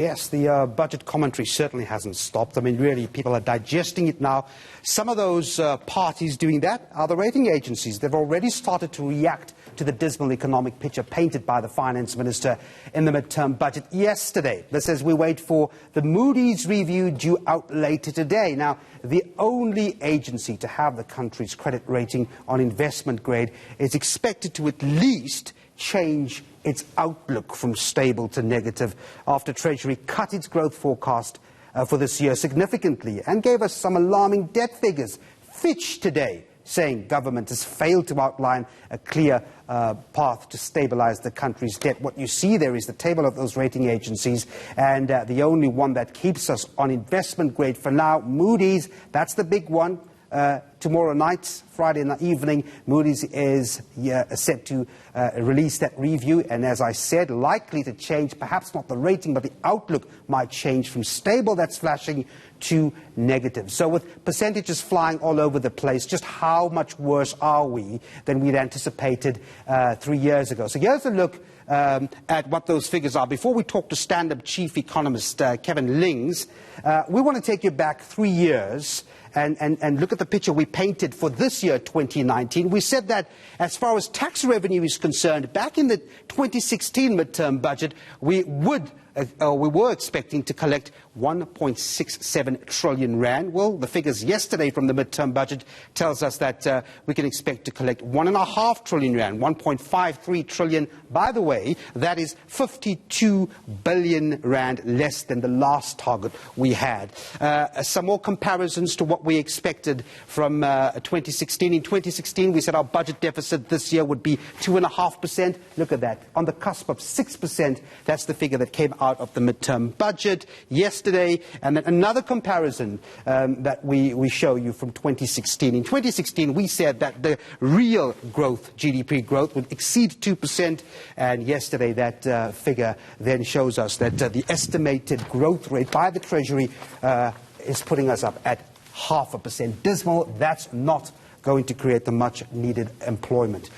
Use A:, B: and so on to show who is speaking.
A: Yes, the budget commentary certainly hasn't stopped. I mean, really, people are digesting it now. Some of those parties doing that are the rating agencies. They've already started to react to the dismal economic picture painted by the finance minister in the midterm budget yesterday. This as we wait for the Moody's review due out later today. Now, the only agency to have the country's credit rating on investment grade is expected to at least change its outlook from stable to negative after Treasury cut its growth forecast for this year significantly and gave us some alarming debt figures. Fitch today saying government has failed to outline a clear path to stabilize the country's debt. What you see there is the table of those rating agencies, and the only one that keeps us on investment grade for now, Moody's, that's the big one. Tomorrow night, Friday evening, Moody's is set to release that review, and as I said, likely to change, perhaps not the rating, but the outlook might change from stable, that's flashing, to negative. So with percentages flying all over the place, just how much worse are we than we'd anticipated 3 years ago? So here's a look at what those figures are. Before we talk to stand-up chief economist Kevin Lings, we want to take you back 3 years and look at the picture we painted for this year, 2019. We said that as far as tax revenue is concerned, back in the 2016 midterm budget, we were expecting to collect 1.67 trillion rand. Well, the figures yesterday from the midterm budget tells us that we can expect to collect 1.5 trillion rand, 1.53 trillion. By the way, that is 52 billion rand less than the last target we had. Some more comparisons to what we expected from 2016. In 2016, we said our budget deficit this year would be 2.5%. Look at that, on the cusp of 6%. That's the figure that came out of the midterm budget yesterday. And then another comparison that we show you from 2016. In 2016, we said that the real growth, GDP growth, would exceed 2%. And yesterday, that figure then shows us that the estimated growth rate by the Treasury is putting us up at 0.5%. Dismal. That's not going to create the much needed employment.